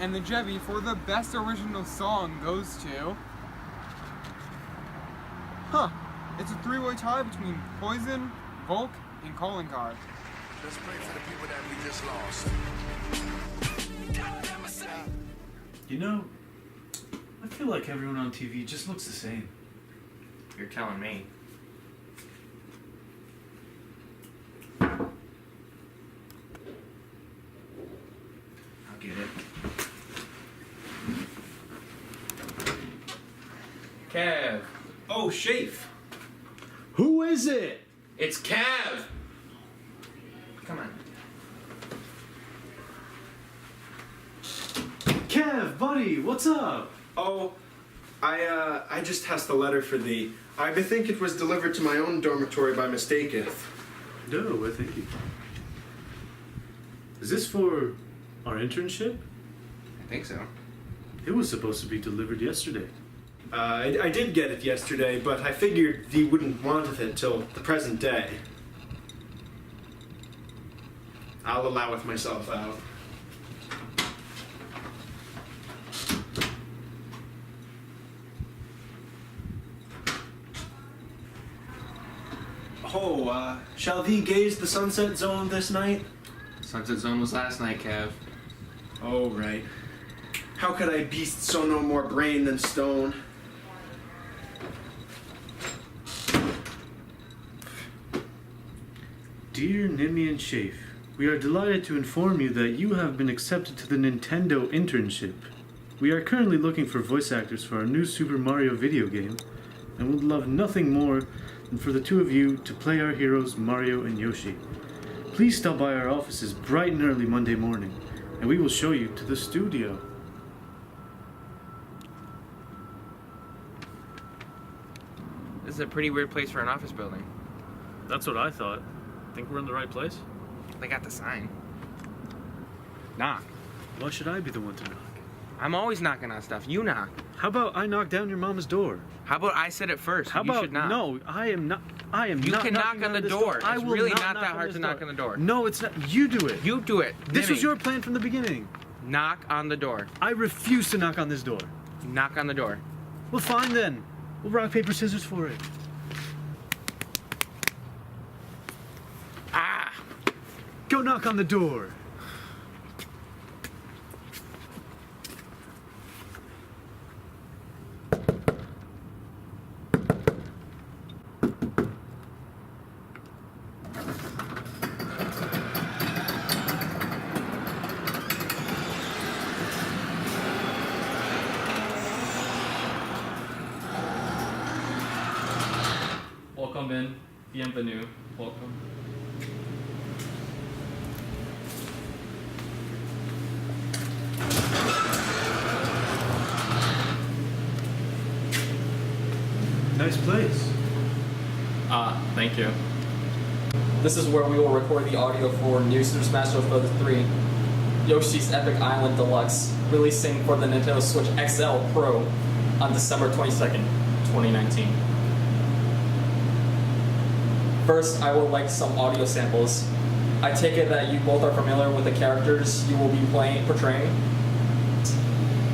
And the Jevy for the best original song goes to... It's a three-way tie between Poison, Volk, and Calling Card. Let's pray for the people that we just lost. You know, I feel like everyone on TV just looks the same. You're telling me. I'll get it. Kev. Oh, Shafe. Who is it? It's Kev. Come on. Kev, buddy, what's up? Oh, I just has the letter for thee. I bethink it was delivered to my own dormitory by mistaketh. No, I think you. Is this for our internship? I think so. It was supposed to be delivered yesterday. I did get it yesterday, but I figured thee wouldn't want it till the present day. I'll alloweth myself out. Oh, shall thee gaze the sunset zone this night? Sunset Zone was last night, Kev. Oh, right. How could I beast so no more brain than stone? Dear Nimerian Shafe, we are delighted to inform you that you have been accepted to the Nintendo internship. We are currently looking for voice actors for our new Super Mario video game, and would love nothing more than for the two of you to play our heroes Mario and Yoshi. Please stop by our offices bright and early Monday morning, and we will show you to the studio. This is a pretty weird place for an office building. That's what I thought. Think we're in the right place? They got the sign. Knock. Why should I be the one to knock? I'm always knocking on stuff. You knock. How about I knock down your mama's door? How about I said it first? How you about should knock. no? I am not. I am You not. can knock knocking on the this door. I It's will really not not knock that on hard this to knock on the door. No, it's not. You do it. You do it. This was Nimmy. your plan from the beginning. Knock on the door. I refuse to knock on this door. Knock on the door. Well, fine then. We'll rock paper scissors for it. Ah! Go knock on the door. Welcome in. Bienvenue. Welcome. Nice place. Thank you. This is where we will record the audio for New Super Smash Bros. 3, Yoshi's Epic Island Deluxe, releasing for the Nintendo Switch XL Pro on December 22nd, 2019. First, I would like some audio samples. I take it that you both are familiar with the characters you will be portraying.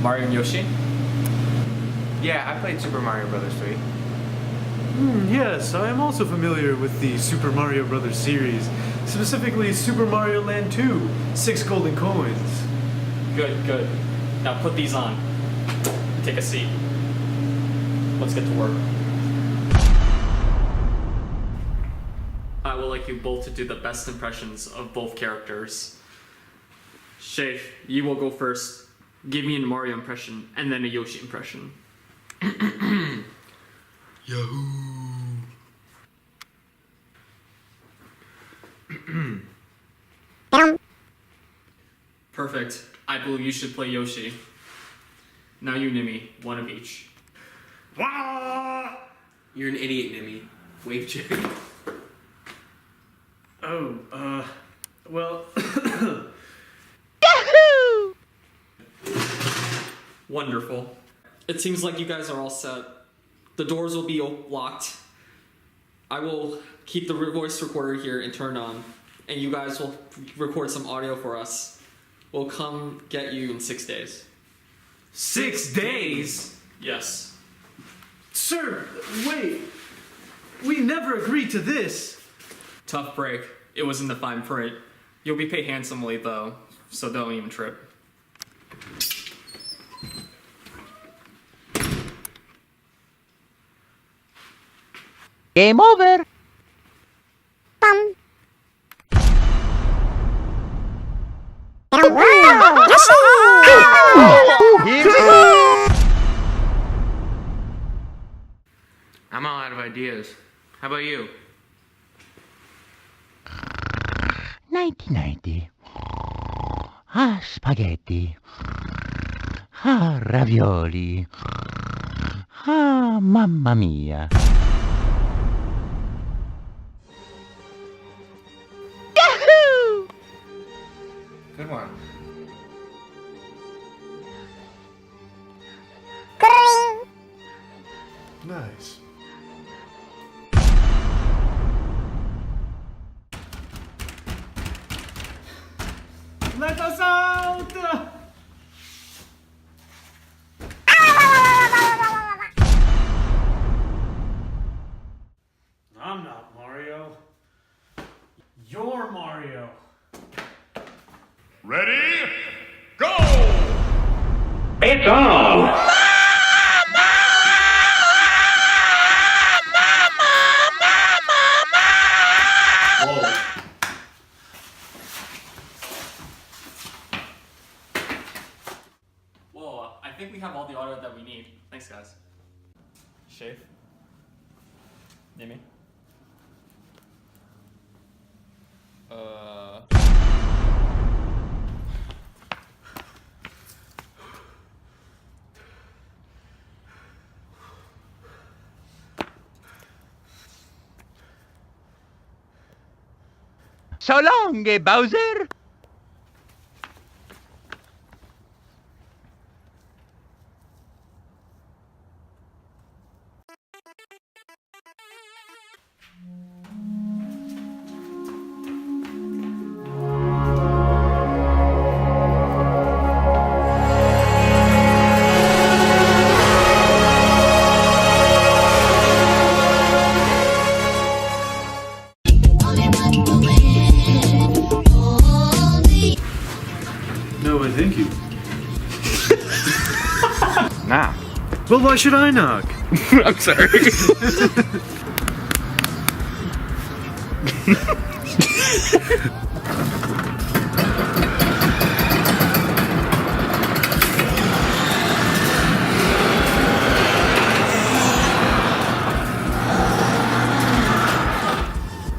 Mario and Yoshi? Yeah, I played Super Mario Brothers 3. Yes, I am also familiar with the Super Mario Bros. Series, specifically Super Mario Land 2, 6 golden coins. Good, good. Now put these on. Take a seat. Let's get to work. I would like you both to do the best impressions of both characters. Shafe, you will go first. Give me a Mario impression, and then a Yoshi impression. Yahoo! Perfect. I believe you should play Yoshi. Now you, Nimmy, one of each. You're an idiot, Nimmy. Wave check. Oh, well... Wonderful. It seems like you guys are all set. The doors will be locked. I will keep the voice recorder here and turned on, and you guys will record some audio for us. We'll come get you in 6 days. 6 days? Yes. Sir, wait. We never agreed to this. Tough break. It was in the fine print. You'll be paid handsomely, though, so don't even trip. Game over. Here we go. I'm all out of ideas. How about you? 1990. Ah, spaghetti. Ah, ravioli. Ah, mamma mia. Yahoo! Good one. Nice. Let us out! I'm not Mario. You're Mario. Ready? Go! It's on! Whoa. Whoa, I think we have all the audio that we need. Thanks, guys. Shave. Nimi. So long, Bowser! No, I thank you. Nah. Well, why should I knock? I'm sorry.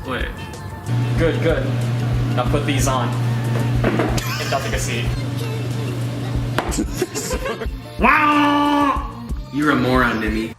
Wait. Good, good. Now put these on. And I'll take a seat. Wow! You're a moron, Nimmy.